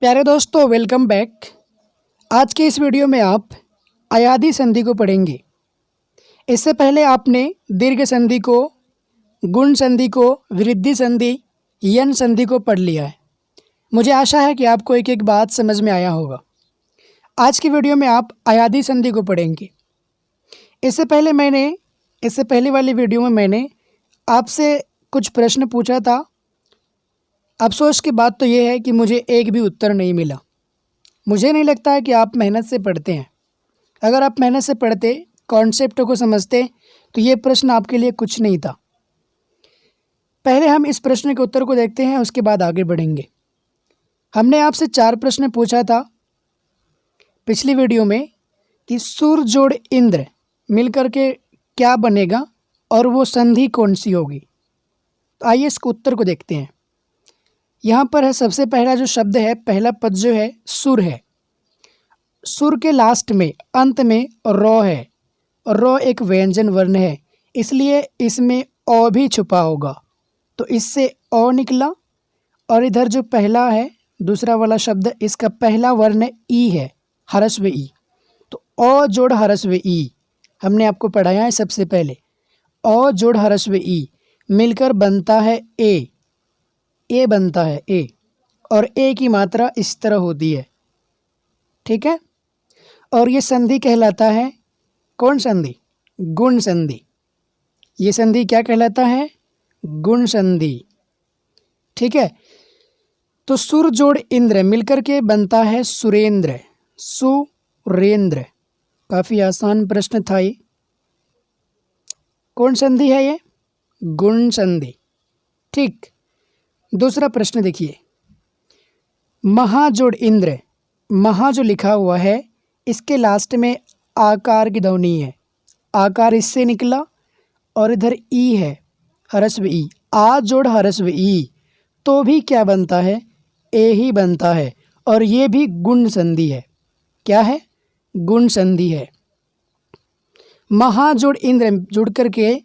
प्यारे दोस्तों, welcome back. आज के इस वीडियो में आप अयादी संधि को पढ़ेंगे। इससे पहले आपने दीर्घ संधि को, गुण संधि को, वृद्धि संधि, यन संधि को पढ़ लिया है। मुझे आशा है कि आपको एक एक बात समझ में आया होगा। आज की वीडियो में आप अयादी संधि को पढ़ेंगे। इससे पहले वाली वीडियो में मैंने आपसे कुछ प्रश्न पूछा था। अफसोस की बात तो ये है कि मुझे एक भी उत्तर नहीं मिला। मुझे नहीं लगता है कि आप मेहनत से पढ़ते हैं। अगर आप मेहनत से पढ़ते, कॉन्सेप्ट को समझते, तो ये प्रश्न आपके लिए कुछ नहीं था। पहले हम इस प्रश्न के उत्तर को देखते हैं, उसके बाद आगे बढ़ेंगे। हमने आपसे 4 प्रश्न पूछा था पिछली वीडियो में कि सुर जोड़ इंद्र मिलकर के क्या बनेगा और वो संधि कौन सी होगी। तो आइए इसके उत्तर को देखते हैं। यहाँ पर है सबसे पहला जो शब्द है, पहला पद जो है सुर है। सुर के लास्ट में, अंत में रौ है और रौ एक व्यंजन वर्ण है, इसलिए इसमें ओ भी छुपा होगा। तो इससे ओ निकला। और इधर जो पहला है, दूसरा वाला शब्द, इसका पहला वर्ण ई है, ह्रस्व ई। तो ओ जोड़ ह्रस्व ई हमने आपको पढ़ाया है सबसे पहले। ओ जोड़ ह्रस्व ई मिलकर बनता है ए बनता है ए, और ए की मात्रा इस तरह होती है, ठीक है। और ये संधि कहलाता है कौन संधि? गुण संधि। ये संधि क्या कहलाता है? गुण संधि, ठीक है। तो सुर जोड़ इंद्र मिलकर के बनता है सुरेंद्र, सुरेंद्र। काफ़ी आसान प्रश्न था ये। कौन संधि है ये? गुण संधि, ठीक। दूसरा प्रश्न देखिए, महा जोड़ इंद्र। महा जो लिखा हुआ है, इसके लास्ट में आकार की ध्वनि है, आकार इससे निकला। और इधर ई है, ह्रस्व ई। आ जोड़ ह्रस्व ई तो भी क्या बनता है? ए ही बनता है, और ये भी गुण संधि है। क्या है? गुण संधि है। महा जोड़ इंद्र जुड़ करके,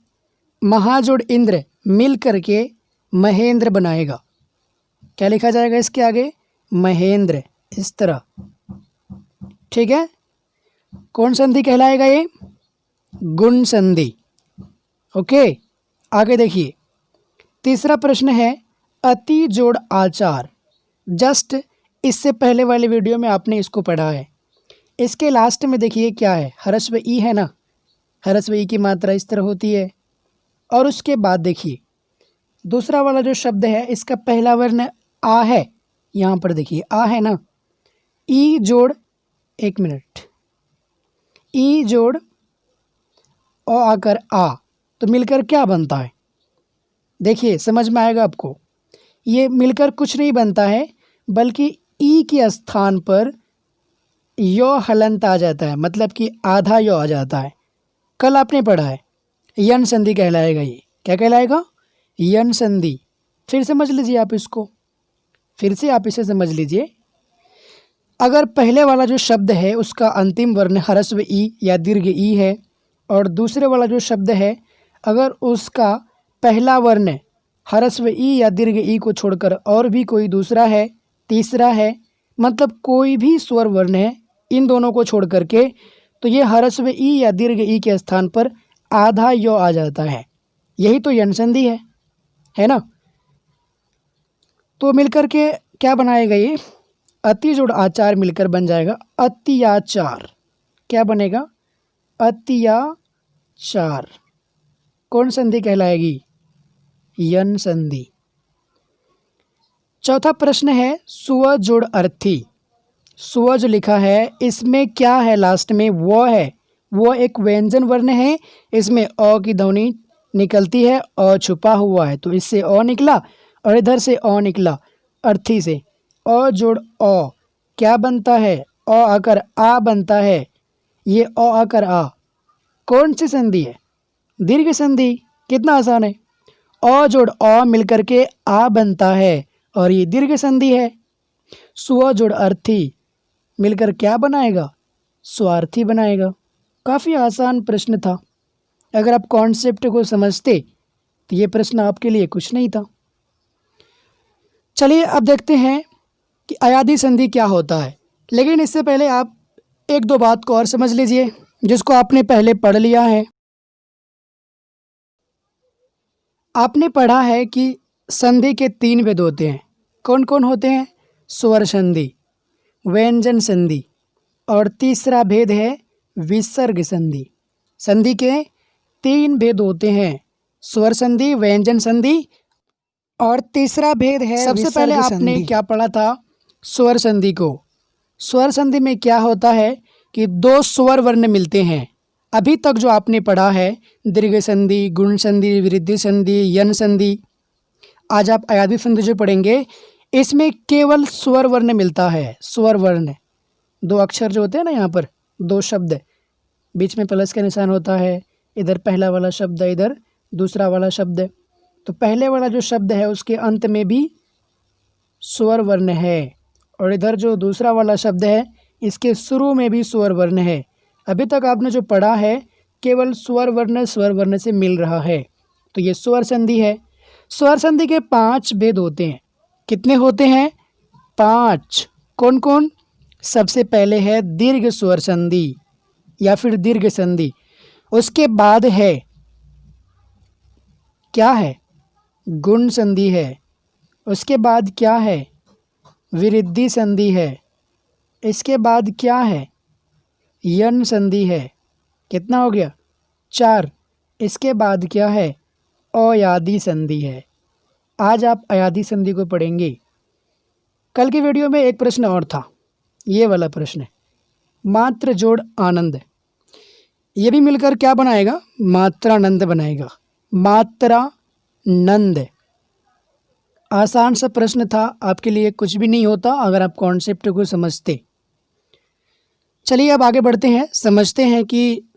महा जोड़ इंद्र मिल करके महेंद्र बनाएगा। क्या लिखा जाएगा इसके आगे? महेंद्र, इस तरह, ठीक है। कौन संधि कहलाएगा ये? गुण संधि। ओके, आगे देखिए। तीसरा प्रश्न है अति जोड़ आचार। जस्ट इससे पहले वाले वीडियो में आपने इसको पढ़ा है। इसके लास्ट में देखिए क्या है? ह्रस्व ई है ना, ह्रस्व ई की मात्रा इस तरह होती है। और उसके बाद देखिए दूसरा वाला जो शब्द है, इसका पहला वर्ण आ है। यहाँ पर देखिए आ है ना, ई जोड़, एक मिनट, ई जोड़ ओ आकर आ, तो मिलकर क्या बनता है? देखिए समझ में आएगा आपको। ये मिलकर कुछ नहीं बनता है, बल्कि ई के स्थान पर यो हलंत आ जाता है, मतलब कि आधा यो आ जाता है। कल आपने पढ़ा है, यन संधि कहलाएगा ये। क्या कहलाएगा? यन संधि। फिर समझ लीजिए आप इसको, फिर से आप इसे समझ लीजिए। अगर पहले वाला जो शब्द है उसका अंतिम वर्ण ह्रस्व ई या दीर्घ ई है, और दूसरे वाला जो शब्द है अगर उसका पहला वर्ण ह्रस्व ई या दीर्घ ई को छोड़कर और भी कोई दूसरा है, तीसरा है, मतलब कोई भी स्वर वर्ण है इन दोनों को छोड़ करके, तो ये ह्रस्व ई या दीर्घ ई के स्थान पर आधा यो आ जाता है। यही तो यन संधि है ना। तो मिलकर के क्या बनाएगा ये? अति जोड़ आचार मिलकर बन जाएगा अत्याचार। क्या बनेगा? अत्याचार। कौन संधि कहलाएगी? यन संधि। चौथा प्रश्न है स्व जोड़ अर्थी। स्व जो लिखा है, इसमें क्या है? लास्ट में वो है, वो एक व्यंजन वर्ण है, इसमें अ की ध्वनि निकलती है, अ छुपा हुआ है, तो इससे अ निकला, और इधर से अ निकला अर्थी से। अ जोड़ अ क्या बनता है? अ आकर आ बनता है। ये अ आकर आ कौन सी संधि है? दीर्घ संधि। कितना आसान है। अ जोड़ अ मिलकर के आ बनता है, और ये दीर्घ संधि है। स्व जोड़ अर्थी मिलकर क्या बनाएगा? स्वार्थी बनाएगा। काफ़ी आसान प्रश्न था। अगर आप कॉन्सेप्ट को समझते तो ये प्रश्न आपके लिए कुछ नहीं था। चलिए अब देखते हैं कि अयादी संधि क्या होता है। लेकिन इससे पहले आप एक दो बात को और समझ लीजिए जिसको आपने पहले पढ़ लिया है। आपने पढ़ा है कि संधि के 3 भेद होते हैं। कौन कौन होते हैं? स्वर संधि, व्यंजन संधि और तीसरा भेद है विसर्ग संधि। संधि के 3 भेद होते हैं, स्वर संधि, व्यंजन संधि और तीसरा भेद है सबसे पहले आपने क्या पढ़ा था? स्वर संधि को। स्वर संधि में क्या होता है कि 2 स्वर वर्ण मिलते हैं। अभी तक जो आपने पढ़ा है दीर्घ संधि, गुण संधि, वृद्धि संधि, यन संधि, आज आप अयादी संधि जो पढ़ेंगे इसमें केवल स्वर वर्ण मिलता है। स्वर वर्ण 2 अक्षर जो होते हैं ना, यहाँ पर 2 शब्द, बीच में प्लस का निशान होता है, इधर पहला वाला शब्द है, इधर दूसरा वाला शब्द है। तो पहले वाला जो शब्द है उसके अंत में भी स्वर वर्ण है और इधर जो दूसरा वाला शब्द है इसके शुरू में भी स्वर वर्ण है। अभी तक आपने जो पढ़ा है केवल स्वर वर्ण से मिल रहा है, तो ये स्वर संधि है। स्वर संधि के 5 भेद होते हैं। कितने होते हैं? 5। कौन कौन? सबसे पहले है दीर्घ स्वर संधि या फिर दीर्घ संधि। उसके बाद है क्या है? गुण संधि है। उसके बाद क्या है? वृद्धि संधि है। इसके बाद क्या है? यन संधि है। कितना हो गया? 4। इसके बाद क्या है? अयादी संधि है। आज आप अयादी संधि को पढ़ेंगे। कल की वीडियो में एक प्रश्न और था, ये वाला प्रश्न है, मात्र जोड़ आनंद। ये भी मिलकर क्या बनाएगा? मात्रानंद बनाएगा। मात्रानंद आसान सा प्रश्न था, आपके लिए कुछ भी नहीं होता अगर आप कॉन्सेप्ट को समझते। चलिए अब आगे बढ़ते हैं, समझते हैं कि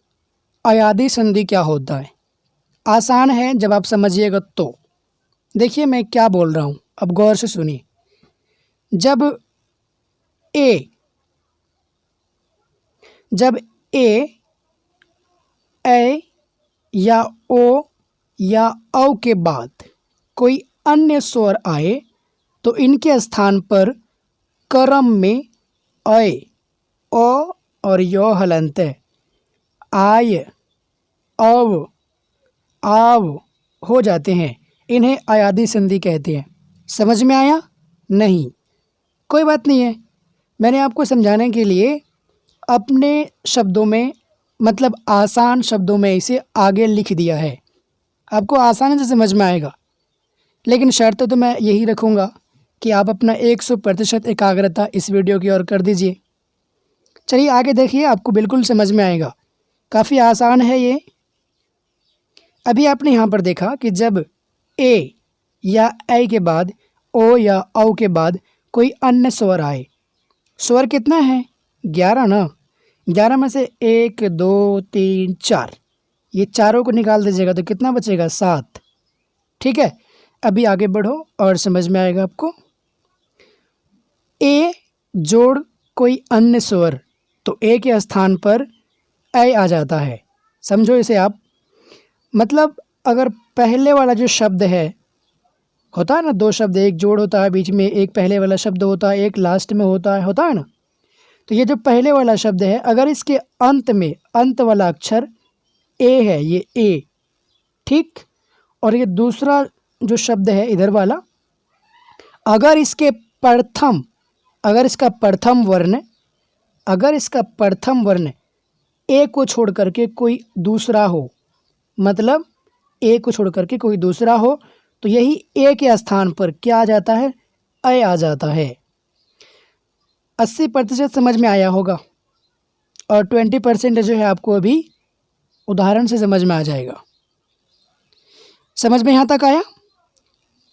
अयादी संधि क्या होता है। आसान है जब आप समझिएगा तो। देखिए मैं क्या बोल रहा हूँ, अब गौर से सुनिए। जब ए या ओ या औ के बाद कोई अन्य स्वर आए तो इनके स्थान पर क्रम में अय, ओ और यो हलंत है, आय, अव, आव हो जाते हैं। इन्हें अयादी संधि कहते हैं। समझ में आया? नहीं, कोई बात नहीं है। मैंने आपको समझाने के लिए अपने शब्दों में, मतलब आसान शब्दों में इसे आगे लिख दिया है, आपको आसानी से समझ में आएगा। लेकिन शर्त तो मैं यही रखूँगा कि आप अपना 100% एकाग्रता इस वीडियो की ओर कर दीजिए। चलिए आगे देखिए, आपको बिल्कुल समझ में आएगा, काफ़ी आसान है ये। अभी आपने यहाँ पर देखा कि जब ए या ऐ के बाद ओ या औ के बाद कोई अन्य स्वर आए, स्वर कितना है? 11 ना। 11 में से 1 2 3 4, ये चारों को निकाल दीजिएगा तो कितना बचेगा? 7। ठीक है, अभी आगे बढ़ो और समझ में आएगा आपको। ए जोड़ कोई अन्य स्वर, तो ए के स्थान पर ऐ आ जाता है। समझो इसे आप, मतलब अगर पहले वाला जो शब्द है, होता है ना 2 शब्द, एक जोड़ होता है, बीच में एक पहले वाला शब्द होता है, एक लास्ट में होता है ना। तो ये जो पहले वाला शब्द है, अगर इसके अंत में अंत वाला अक्षर ए है, ये ए, ठीक, और ये दूसरा जो शब्द है इधर वाला, अगर इसका प्रथम वर्ण ए को छोड़ करके कोई दूसरा हो, मतलब ए को छोड़ करके कोई दूसरा हो, तो यही ए के स्थान पर क्या आ जाता है? ऐ आ जाता है। 80% समझ में आया होगा और 20% जो है आपको अभी उदाहरण से समझ में आ जाएगा। समझ में यहाँ तक आया?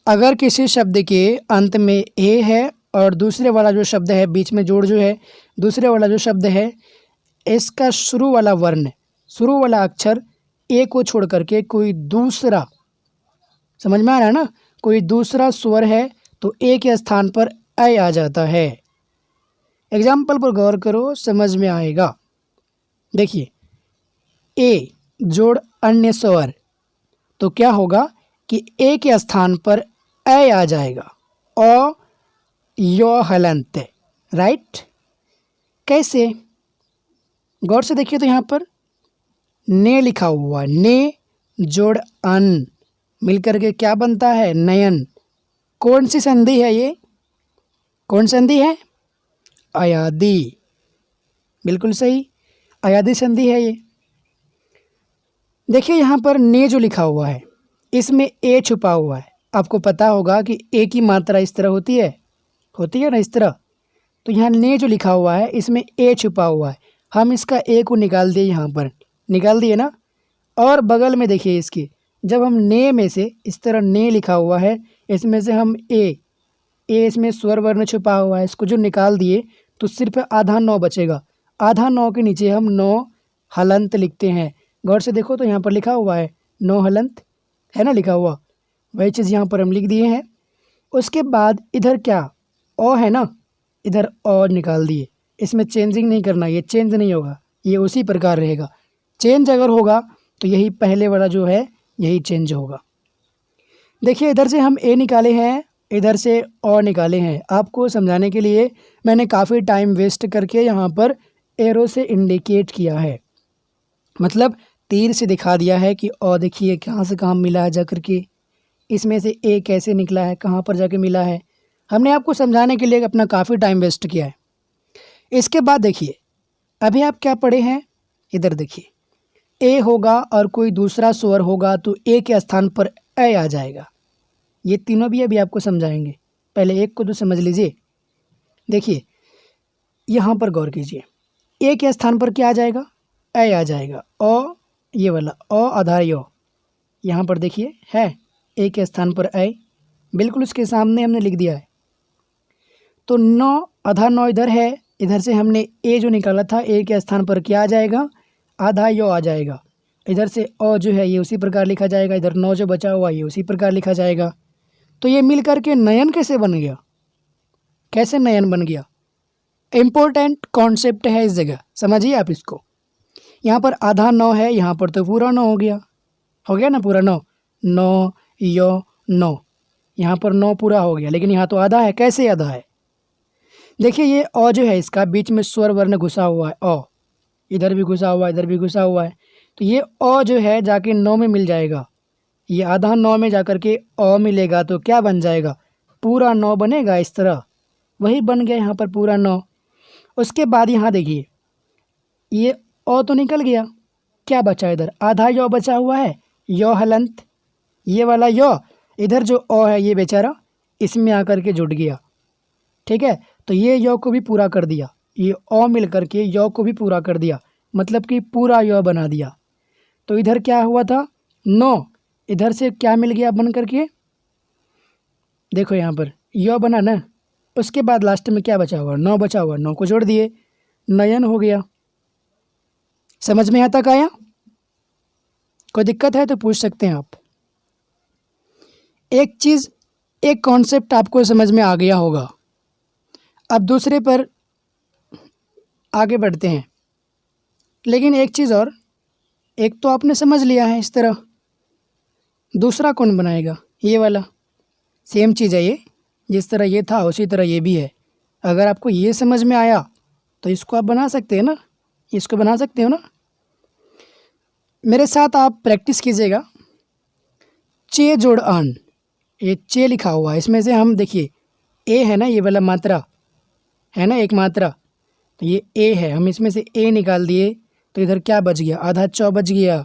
अगर किसी शब्द के अंत में ए है और दूसरे वाला जो शब्द है, बीच में जोड़ जो है, दूसरे वाला जो शब्द है, इसका शुरू वाला अक्षर ए को छोड़ करके कोई दूसरा, समझ में आ रहा है ना, कोई दूसरा स्वर है तो ए के स्थान पर ऐ आ जाता है। एग्जाम्पल पर गौर करो, समझ में आएगा। देखिए, ए जोड़ अन्य स्वर, तो क्या होगा कि ए के स्थान पर ऐ आ जाएगा। यो हलंत, राइट। कैसे? गौर से देखिए तो यहाँ पर ने लिखा हुआ है, ने जोड़ अन मिलकर के क्या बनता है? नयन। कौन सी संधि है ये? कौन संधि है? अयादी। बिल्कुल सही, अयादी संधि है ये। देखिए यहाँ पर ने जो लिखा हुआ है इसमें ए छुपा हुआ है। आपको पता होगा कि ए की मात्रा इस तरह होती है ना, इस तरह। तो यहाँ ने जो लिखा हुआ है इसमें ए छुपा हुआ है। हम इसका ए को निकाल दिए, यहाँ पर निकाल दिए ना। और बगल में देखिए इसके, जब हम ने में से इस तरह ने लिखा हुआ है, इसमें से हम ए इसमें स्वर वर्ण छुपा हुआ है, इसको जो निकाल दिए तो सिर्फ आधा नौ बचेगा। आधा नौ के नीचे हम नौ हलंत लिखते हैं। गौर से देखो तो यहाँ पर लिखा हुआ है नौ हलंत, है ना लिखा हुआ। वही चीज़ यहाँ पर हम लिख दिए हैं। उसके बाद इधर क्या ओ है ना, इधर और निकाल दिए। इसमें चेंजिंग नहीं करना, ये चेंज नहीं होगा, ये उसी प्रकार रहेगा। चेंज अगर होगा तो यही पहले वाला जो है यही चेंज होगा। देखिए इधर से हम ए निकाले हैं, इधर से ओ निकाले हैं। आपको समझाने के लिए मैंने काफ़ी टाइम वेस्ट करके यहाँ पर एरो से इंडिकेट किया है, मतलब तीर से दिखा दिया है कि ओ देखिए कहाँ से कहाँ मिला है जा करके, इसमें से ए कैसे निकला है, कहाँ पर जाके मिला है। हमने आपको समझाने के लिए अपना काफ़ी टाइम वेस्ट किया है। इसके बाद देखिए अभी आप क्या पढ़े हैं, इधर देखिए ए होगा और कोई दूसरा स्वर होगा तो ए के स्थान पर ए आ जाएगा। ये तीनों भी अभी आपको समझाएंगे, पहले एक को तो समझ लीजिए। देखिए यहाँ पर गौर कीजिए, ए के स्थान पर क्या आ जाएगा? ए आ जाएगा। ओ ये वाला ओ आधा यो, यहाँ पर देखिए है ए के स्थान पर ए, बिल्कुल उसके सामने हमने लिख दिया है। तो नौ आधा नौ इधर है, इधर से हमने ए जो निकाला था ए के स्थान पर क्या आ जाएगा? आधा यो आ जाएगा। इधर से ओ जो है ये उसी प्रकार लिखा जाएगा, इधर नौ जो बचा हुआ ये उसी प्रकार लिखा जाएगा। तो ये मिल करके नयन कैसे बन गया? कैसे नयन बन गया? इम्पोर्टेंट कॉन्सेप्ट है इस जगह, समझिए आप इसको। यहाँ पर आधा नौ है, यहाँ पर तो पूरा नौ हो गया ना, पूरा नौ। नौ यो नौ, यहाँ पर नौ पूरा हो गया, लेकिन यहाँ तो आधा है। कैसे आधा है? देखिए ये ओ जो है इसका बीच में स्वर वर्ण घुसा हुआ है, ओ इधर भी घुसा हुआ है, इधर भी घुसा हुआ है। तो ये ओ जो है जाके नौ में मिल जाएगा, ये आधा नौ में जाकर के ओ मिलेगा तो क्या बन जाएगा? पूरा नौ बनेगा इस तरह। वही बन गया यहाँ पर पूरा नौ। उसके बाद यहाँ देखिए ये ओ तो निकल गया, क्या बचा इधर? आधा यो बचा हुआ है, यो हलंत। ये वाला यो, इधर जो ओ है ये बेचारा इसमें आकर के जुड़ गया, ठीक है। तो ये यो को भी पूरा कर दिया, ये ओ मिल करके यो को भी पूरा कर दिया, मतलब कि पूरा यो बना दिया। तो इधर क्या हुआ था? नौ, इधर से क्या मिल गया बन करके? देखो यहाँ पर यो बना ना, उसके बाद लास्ट में क्या बचा हुआ? नौ बचा हुआ, नौ को जोड़ दिए, नयन हो गया। समझ में आता आया? कोई दिक्कत है तो पूछ सकते हैं आप। एक चीज़, एक कॉन्सेप्ट आपको समझ में आ गया होगा। अब दूसरे पर आगे बढ़ते हैं। लेकिन एक चीज़ और, एक तो आपने समझ लिया है इस तरह, दूसरा कौन बनाएगा? ये वाला सेम चीज़ है ये, जिस तरह ये था उसी तरह ये भी है। अगर आपको ये समझ में आया तो इसको आप बना सकते हैं ना, इसको बना सकते हो ना। मेरे साथ आप प्रैक्टिस कीजिएगा। चे जोड़ अन, ये चे लिखा हुआ है, इसमें से हम देखिए ए है ना, ये वाला मात्रा है ना, एक मात्रा, तो ये ए है, हम इसमें से ए निकाल दिए तो इधर क्या बच गया? आधा चौ बच गया।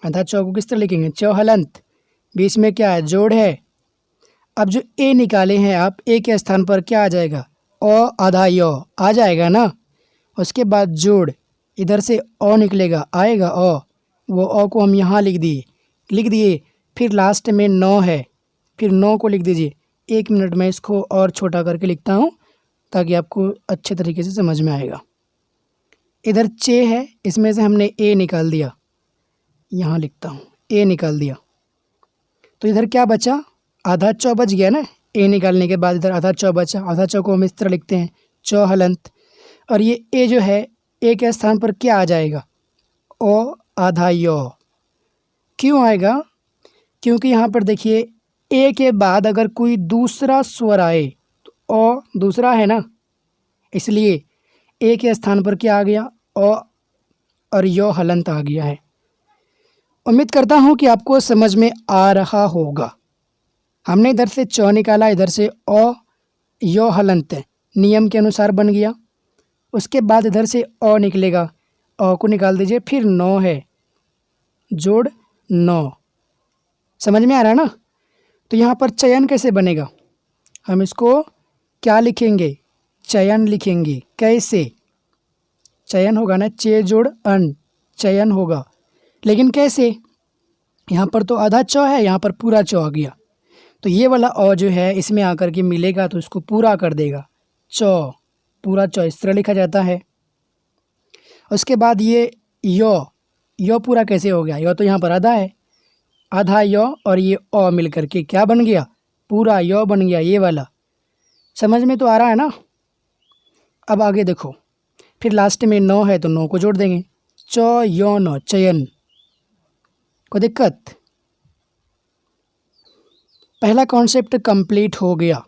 आधा चौ को किस तरह लिखेंगे? चौ हलंत, बीच में क्या है? जोड़ है। अब जो ए निकाले हैं आप, ए के स्थान पर क्या आ जाएगा? ओ आधा यो आ जाएगा ना। उसके बाद जोड़, इधर से ओ निकलेगा, आएगा ओ, वो ओ को हम यहाँ लिख दिए। फिर लास्ट में नौ है, फिर नौ को लिख दीजिए। एक मिनट में इसको और छोटा करके लिखता हूँ ताकि आपको अच्छे तरीके से समझ में आएगा। इधर चे है, इसमें से हमने ए निकाल दिया, यहाँ लिखता हूँ ए निकाल दिया, तो इधर क्या बचा? आधा चौ बच गया ना। ए निकालने के बाद इधर आधा चौ बचा, आधा चौ को हम इस तरह लिखते हैं चौ हलंत। और ये ए जो है, ए के स्थान पर क्या आ जाएगा? ओ आधा यो। क्यों आएगा? क्योंकि यहाँ पर देखिए ए के बाद अगर कोई दूसरा स्वर आए तो ओ दूसरा है ना, इसलिए ए के स्थान पर क्या आ गया, ओ और यो हलंत आ गया है। उम्मीद करता हूँ कि आपको समझ में आ रहा होगा। हमने इधर से चौ निकाला, इधर से ओ यो हलंत नियम के अनुसार बन गया। उसके बाद इधर से ओ निकलेगा, ओ को निकाल दीजिए, फिर 9 है, जोड़ 9। समझ में आ रहा है ना। तो यहाँ पर चयन कैसे बनेगा, हम इसको क्या लिखेंगे, चयन लिखेंगे। कैसे चयन होगा ना, चे जोड़ अन, चयन होगा। लेकिन कैसे, यहाँ पर तो आधा चौ है, यहाँ पर पूरा चौ आ गया, तो ये वाला औ जो है इसमें आकर के मिलेगा तो इसको पूरा कर देगा, चौ, पूरा चौ इस तरह लिखा जाता है। उसके बाद ये यो पूरा कैसे हो गया, यो तो यहाँ पर आधा है, आधा यो और ये ओ मिल करके क्या बन गया, पूरा यो बन गया, ये वाला। समझ में तो आ रहा है ना। अब आगे देखो, फिर लास्ट में 9 है तो 9 को जोड़ देंगे, चौ यो 9, चयन। कोई दिक्कत, पहला कॉन्सेप्ट कंप्लीट हो गया।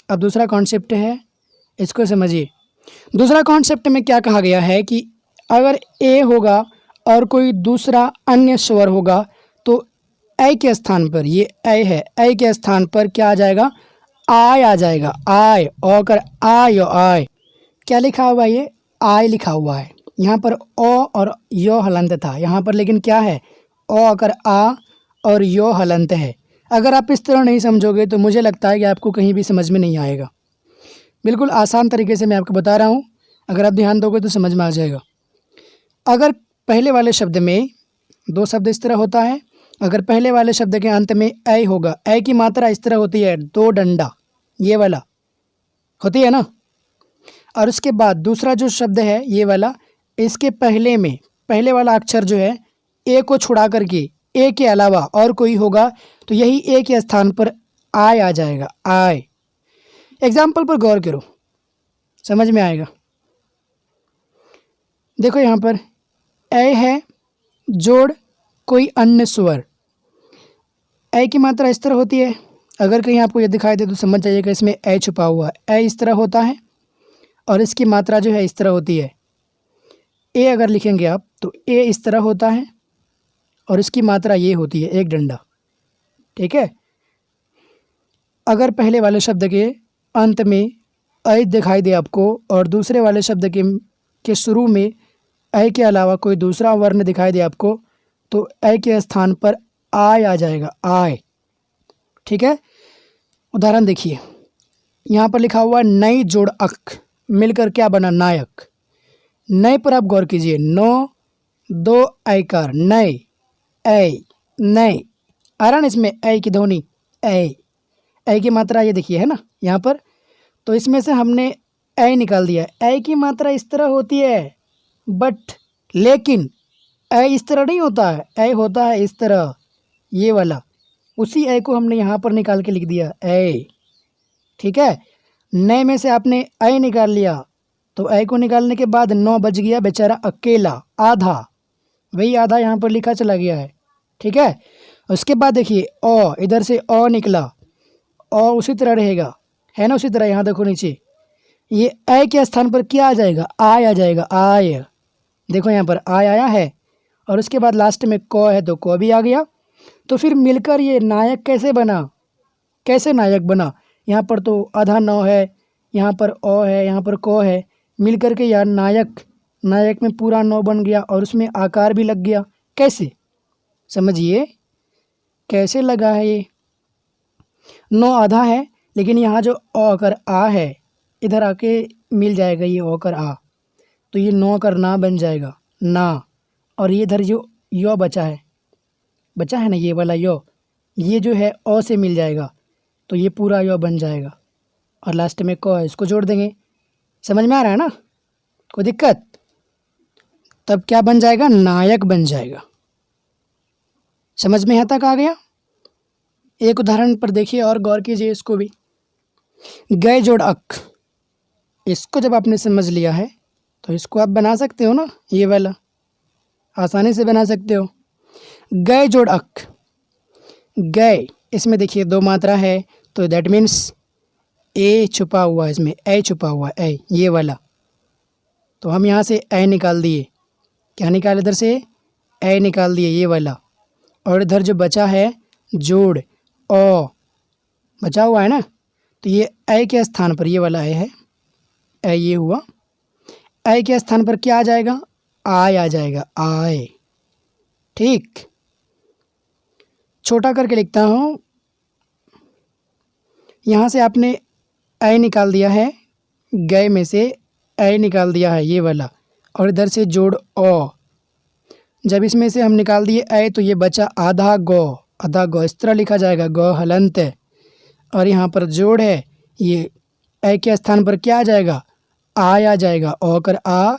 अब दूसरा कॉन्सेप्ट है, इसको समझिए। दूसरा कॉन्सेप्ट में क्या कहा गया है कि अगर ए होगा और कोई दूसरा अन्य स्वर होगा तो ए के स्थान पर, ये ए है, ए के स्थान पर क्या आ जाएगा, आय आ जाएगा, आय, ओ कर आय, आय। क्या लिखा हुआ है, ये आय लिखा हुआ है। यहाँ पर ओ और यो हलंत था, यहाँ पर लेकिन क्या है, ओ अकर आ और यो हलंत है। अगर आप इस तरह नहीं समझोगे तो मुझे लगता है कि आपको कहीं भी समझ में नहीं आएगा। बिल्कुल आसान तरीके से मैं आपको बता रहा हूँ, अगर आप ध्यान दोगे तो समझ में आ जाएगा। अगर पहले वाले शब्द में 2 शब्द इस तरह होता है, अगर पहले वाले शब्द के अंत में ऐ होगा, ऐ की मात्रा इस तरह होती है, 2 डंडा, ये वाला होती है ना। और उसके बाद दूसरा जो शब्द है ये वाला, इसके पहले में पहले वाला अक्षर जो है ए को छुड़ा करके ए के अलावा और कोई होगा तो यही ए के स्थान पर आय आ जाएगा, आय। एग्जाम्पल पर गौर करो, समझ में आएगा। देखो यहाँ पर ए है, जोड़ कोई अन्य स्वर, ए की मात्रा इस तरह होती है। अगर कहीं आपको ये दिखाई दे तो समझ जाइएगा इसमें ए छुपा हुआ है। ए इस तरह होता है और इसकी मात्रा जो है इस तरह होती है। ए अगर लिखेंगे आप तो ए इस तरह होता है और इसकी मात्रा ये होती है, 1 डंडा, ठीक है। अगर पहले वाले शब्द के अंत में ऐ दिखाई दे आपको और दूसरे वाले शब्द के शुरू में ऐ के अलावा कोई दूसरा वर्ण दिखाई दे आपको तो ऐ के स्थान पर आय आ जाएगा, आय, ठीक है। उदाहरण देखिए, यहाँ पर लिखा हुआ नई जोड़ अक मिलकर क्या बना, नायक। नए पर आप गौर कीजिए, 9 2 ऐकार, नए, ऐ, नए, आ रहा ना इसमें ऐ की ध्वनि, ऐ की मात्रा ये देखिए है ना यहाँ पर। तो इसमें से हमने ऐ निकाल दिया। ऐ की मात्रा इस तरह होती है, बट लेकिन ऐ इस तरह नहीं होता है, ऐ होता है इस तरह, ये वाला। उसी ऐ को हमने यहाँ पर निकाल के लिख दिया, ऐ, ठीक है। नए में से आपने ऐ निकाल लिया तो ऐ को निकालने के बाद 9 बच गया, बेचारा अकेला, आधा, वही आधा यहाँ पर लिखा चला गया है, ठीक है। उसके बाद देखिए ओ, इधर से ओ निकला, ओ उसी तरह रहेगा, है ना, उसी तरह। यहाँ देखो नीचे, ये ऐ के स्थान पर क्या आ जाएगा, आय आ जाएगा, आय। देखो यहाँ पर आय आया है और उसके बाद लास्ट में क है तो क भी आ गया। तो फिर मिलकर ये नायक कैसे बना, कैसे नायक बना। यहाँ पर तो आधा 9 है, यहाँ पर ओ है, यहाँ पर क है, मिलकर के यार नायक, नायक में पूरा 9 बन गया और उसमें आकार भी लग गया। कैसे, समझिए कैसे लगा है। ये 9 आधा है लेकिन यहाँ जो ओ कर आ है इधर आके मिल जाएगा, ये ओ कर आ, तो ये 9 कर ना बन जाएगा, ना। और ये इधर जो यो बचा है ना, ये वाला यो, ये जो है ओ से मिल जाएगा तो ये पूरा यो बन जाएगा और लास्ट में क है, इसको जोड़ देंगे। समझ में आ रहा है ना, कोई दिक्कत। तब क्या बन जाएगा, नायक बन जाएगा। समझ में यहाँ तक आ गया। एक उदाहरण पर देखिए और गौर कीजिए इसको भी। गए जोड़ अक, इसको जब आपने समझ लिया है तो इसको आप बना सकते हो ना, ये वाला आसानी से बना सकते हो। गए जोड़ अक, गए, इसमें देखिए 2 मात्रा है तो दैट मीन्स ए छुपा हुआ है इसमें, ए छुपा हुआ है, ए ये वाला। तो हम यहाँ से ए निकाल दिए, क्या निकाले इधर से, ए निकाल दिए ये वाला। और इधर जो बचा है जोड़ ओ बचा हुआ है ना, तो ये ए के स्थान पर ये वाला ए है, ए ये हुआ, ए के स्थान पर क्या आ जाएगा, आय आ जाएगा, आय। ठीक, छोटा करके लिखता हूँ। यहाँ से आपने ए निकाल दिया है, गए में से ए निकाल दिया है ये वाला, और इधर से जोड़ ओ। जब इसमें से हम निकाल दिए ए तो ये बचा आधा गौ, आधा गौ इस तरह लिखा जाएगा, गौ हलंत है। और यहाँ पर जोड़ है, ये ए के स्थान पर क्या आ जाएगा, आय आ जाएगा, ओ कर आ,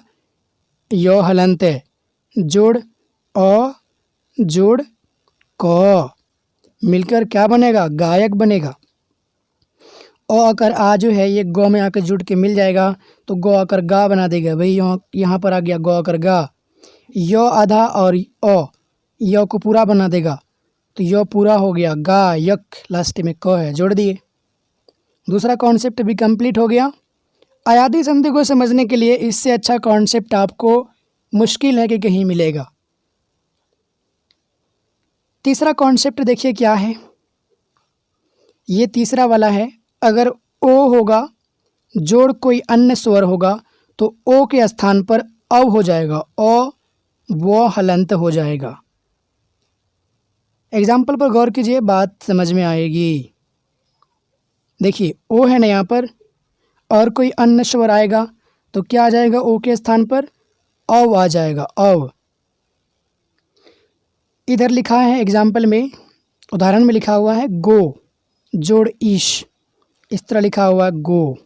यो हलंत है, जोड़ ओ जोड़ क, मिलकर क्या बनेगा, गायक बनेगा। ओ आकर आ जो है ये गौ में आकर जुड़ के मिल जाएगा, तो गौ आकर गा बना देगा भाई, यहाँ पर आ गया गौ आकर गा। यो आधा और ओ, यो को पूरा बना देगा, तो यो पूरा हो गया, गा यक, लास्ट में क है, जोड़ दिए। दूसरा कॉन्सेप्ट भी कंप्लीट हो गया। अयादी संधि को समझने के लिए इससे अच्छा कॉन्सेप्ट आपको मुश्किल है कि कहीं मिलेगा। तीसरा कॉन्सेप्ट देखिए क्या है, ये तीसरा वाला है, अगर ओ होगा जोड़ कोई अन्य स्वर होगा तो ओ के स्थान पर अव हो जाएगा, ओ वो हलंत हो जाएगा। एग्जाम्पल पर गौर कीजिए, बात समझ में आएगी। देखिए ओ है ना यहाँ पर, और कोई अन्य स्वर आएगा तो क्या आ जाएगा, ओ के स्थान पर अव आ जाएगा, अव। इधर लिखा है एग्जाम्पल में, उदाहरण में लिखा हुआ है गो जोड़ ईश, इस तरह लिखा हुआ है गो,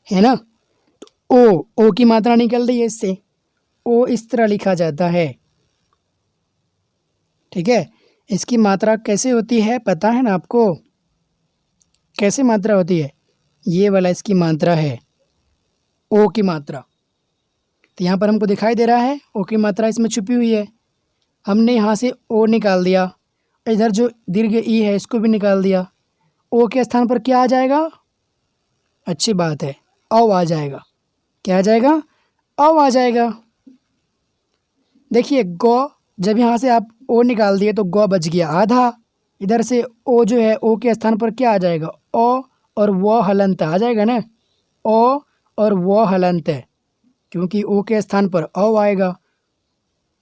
है ना। तो ओ की मात्रा निकल रही है इससे, ओ इस तरह लिखा जाता है, ठीक है। इसकी मात्रा कैसे होती है पता है ना आपको, कैसे मात्रा होती है, ये वाला इसकी मात्रा है, ओ की मात्रा। तो यहाँ पर हमको दिखाई दे रहा है ओ की मात्रा इसमें छुपी हुई है। हमने यहाँ से ओ निकाल दिया, इधर जो दीर्घ ई है इसको भी निकाल दिया, ओ के स्थान पर क्या आ जाएगा, अच्छी बात है, अव आ जाएगा। क्या आ जाएगा, अव आ जाएगा। देखिए गौ, जब यहाँ से आप ओ निकाल दिए तो गौ बच गया आधा, इधर से ओ जो है ओ के स्थान पर क्या आ जाएगा, ओ और वो हलंत आ जाएगा ना, ओ और वो हलंत है, क्योंकि ओ के स्थान पर अव आएगा,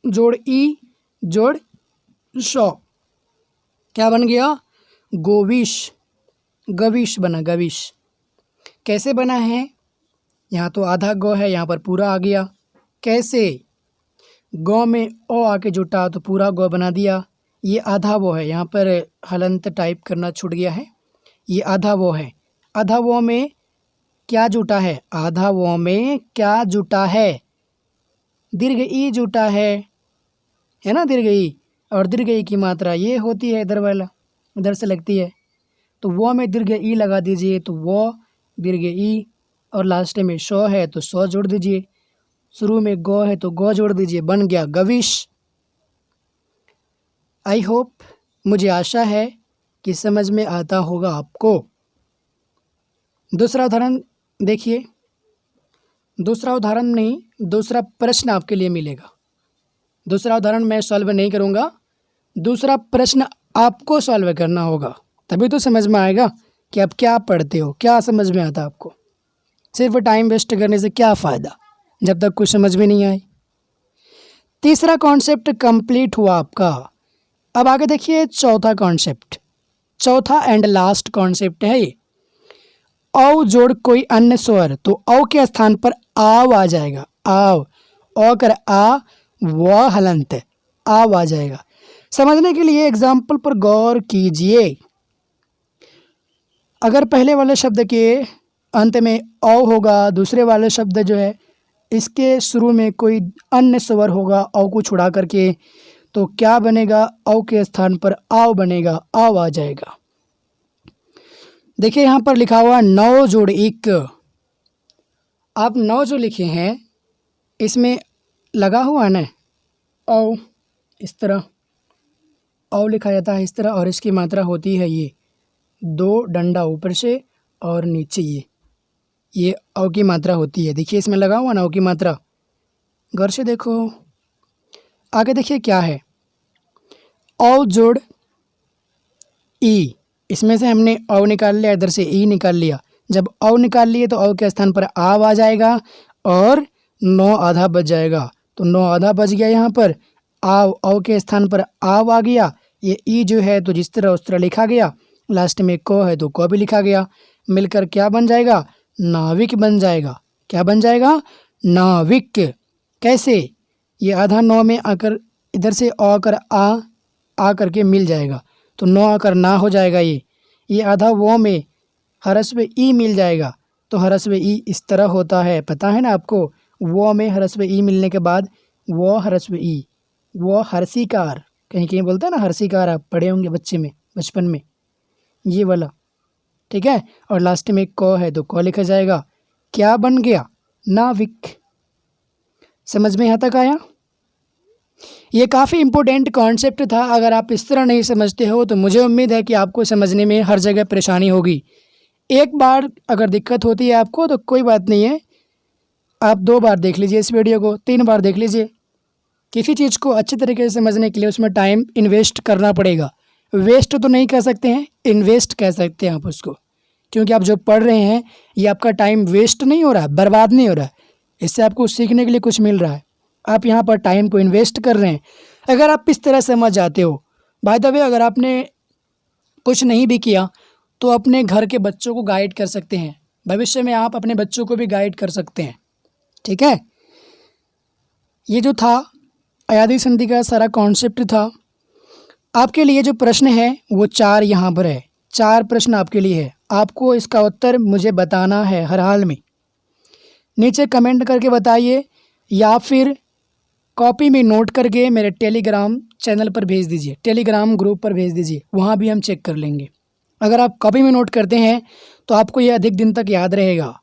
जोड़ ई जोड़ शौ, क्या बन गया, गोविश, गविश बना, गविश। कैसे बना है, यहाँ तो आधा गौ है, यहाँ पर पूरा आ गया। कैसे, गौ में ओ आके जुटा तो पूरा गौ बना दिया, ये आधा वो है, यहाँ पर हलंत टाइप करना छूट गया है, ये आधा वो है। आधा वो में क्या जुटा है, आधा वो में क्या जुटा है, दीर्घ ई जुटा है ना, दीर्घ ई। और दीर्घ ई की मात्रा ये होती है, इधर वाला इधर से लगती है, तो वो में दीर्घ ई लगा दीजिए, तो वो दीर्घ ई, और लास्ट में शो है तो शो जोड़ दीजिए, शुरू में गौ है तो गौ जोड़ दीजिए, बन गया गविश। आई होप, मुझे आशा है कि समझ में आता होगा आपको। दूसरा उदाहरण देखिए, दूसरा उदाहरण नहीं, दूसरा प्रश्न आपके लिए मिलेगा। दूसरा उदाहरण मैं सॉल्व नहीं करूँगा, दूसरा प्रश्न आपको सॉल्व करना होगा, तभी तो समझ में आएगा कि आप क्या पढ़ते हो, क्या समझ में आता आपको। सिर्फ टाइम वेस्ट करने से क्या फ़ायदा जब तक कुछ समझ में नहीं आए। तीसरा कॉन्सेप्ट कंप्लीट हुआ आपका। अब आगे देखिए चौथा कॉन्सेप्ट, चौथा एंड लास्ट कॉन्सेप्ट है ये, औ जोड़ कोई अन्य स्वर, तो औ के स्थान पर आव आ जाएगा, आव, औ कर आ, व हलंत, आव आ जाएगा। समझने के लिए एग्जाम्पल पर गौर कीजिए। अगर पहले वाले शब्द के अंत में औ होगा, दूसरे वाले शब्द जो है इसके शुरू में कोई अन्य स्वर होगा औ को छुड़ा करके, तो क्या बनेगा, औ के स्थान पर आव बनेगा, आव आ जाएगा। देखिए यहाँ पर लिखा हुआ 9 जोड़ 1, आप 9 जो लिखे हैं इसमें लगा हुआ है ना औ, इस तरह औ लिखा जाता है इस तरह, और इसकी मात्रा होती है ये 2 डंडा ऊपर से और नीचे ये ये औ की मात्रा होती है। देखिए इसमें लगा हुआ ना औ की मात्रा, गौर से देखो। आगे देखिए क्या है, औ जोड़ ई, इसमें से हमने औ निकाल लिया, इधर से ई निकाल लिया। जब औ निकाल लिए तो औ के स्थान पर आव आ जाएगा और 9 आधा बच जाएगा। तो 9 आधा बच गया यहाँ पर, आव औ के स्थान पर आव आ गया। ये ई जो है तो जिस तरह उस तरह लिखा गया, लास्ट में क है तो क भी लिखा गया। मिलकर क्या बन जाएगा, नाविक बन जाएगा। क्या बन जाएगा, नाविक। कैसे, ये आधा 9 में आकर इधर से औ कर आ करके मिल जाएगा, तो 9 आकर ना हो जाएगा। ये आधा वो में हरस्व ई मिल जाएगा, तो हरस्व ई इस तरह होता है, पता है ना आपको। वो में हरस्व ई मिलने के बाद वो हरस्व ई, वो हर्षिकार, कहीं कहीं बोलते हैं ना हर्षिकार, आप पढ़े होंगे बच्चे में बचपन में, ये वाला। ठीक है, और लास्ट में क है तो क लिखा जाएगा। क्या बन गया, नाविक। समझ में यहाँ तक आया। ये काफ़ी इम्पोर्टेंट कॉन्सेप्ट था। अगर आप इस तरह नहीं समझते हो तो मुझे उम्मीद है कि आपको समझने में हर जगह परेशानी होगी। एक बार अगर दिक्कत होती है आपको तो कोई बात नहीं है, आप 2 बार देख लीजिए इस वीडियो को, 3 बार देख लीजिए। किसी चीज़ को अच्छे तरीके से समझने के लिए उसमें टाइम इन्वेस्ट करना पड़ेगा। वेस्ट तो नहीं कह सकते हैं, इन्वेस्ट कह सकते हैं आप उसको, क्योंकि आप जो पढ़ रहे हैं ये आपका टाइम वेस्ट नहीं हो रहा है, बर्बाद नहीं हो रहा है। इससे आपको सीखने के लिए कुछ मिल रहा है, आप यहाँ पर टाइम को इन्वेस्ट कर रहे हैं। अगर आप इस तरह समझ जाते हो, बाय द वे अगर आपने कुछ नहीं भी किया तो अपने घर के बच्चों को गाइड कर सकते हैं, भविष्य में आप अपने बच्चों को भी गाइड कर सकते हैं। ठीक है, ये जो था अयादी संधि का सारा कॉन्सेप्ट था। आपके लिए जो प्रश्न है वो 4 यहाँ पर है, 4 प्रश्न आपके लिए है। आपको इसका उत्तर मुझे बताना है हर हाल में। नीचे कमेंट करके बताइए या फिर कॉपी में नोट करके मेरे टेलीग्राम चैनल पर भेज दीजिए, टेलीग्राम ग्रुप पर भेज दीजिए, वहाँ भी हम चेक कर लेंगे। अगर आप कॉपी में नोट करते हैं तो आपको ये अधिक दिन तक याद रहेगा।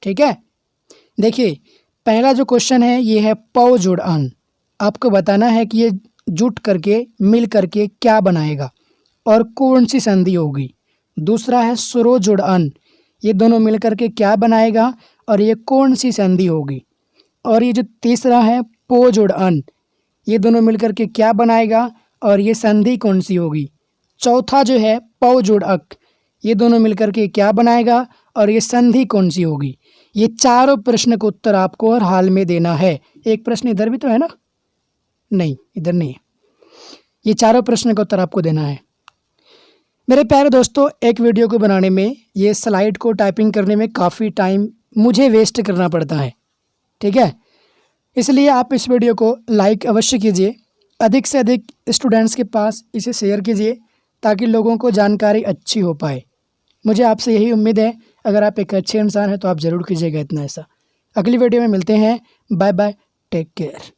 ठीक है, देखिए पहला जो क्वेश्चन है ये है पौ जोड़ अन। आपको बताना है कि ये जुट करके मिल करके क्या बनाएगा और कौन सी संधि होगी। दूसरा है सुरो जोड़ अन, ये दोनों मिल करके क्या बनाएगा और ये कौन सी संधि होगी। और ये जो तीसरा है पो जोड़ अन, ये दोनों मिल करके क्या बनाएगा और ये संधि कौन सी होगी। चौथा जो है पौ जोड़ अक, ये दोनों मिल करके क्या बनाएगा और ये संधि कौन सी होगी। ये चारों प्रश्न का उत्तर आपको हर हाल में देना है। एक प्रश्न इधर भी तो है ना, नहीं इधर नहीं है, ये चारों प्रश्न का उत्तर आपको देना है। मेरे प्यारे दोस्तों, एक वीडियो को बनाने में ये स्लाइड को टाइपिंग करने में काफ़ी टाइम मुझे वेस्ट करना पड़ता है। ठीक है, इसलिए आप इस वीडियो को लाइक अवश्य कीजिए, अधिक से अधिक स्टूडेंट्स के पास इसे शेयर कीजिए ताकि लोगों को जानकारी अच्छी हो पाए। मुझे आपसे यही उम्मीद है, अगर आप एक अच्छे इंसान हैं तो आप ज़रूर कीजिएगा इतना ऐसा। अगली वीडियो में मिलते हैं, बाय बाय, टेक केयर।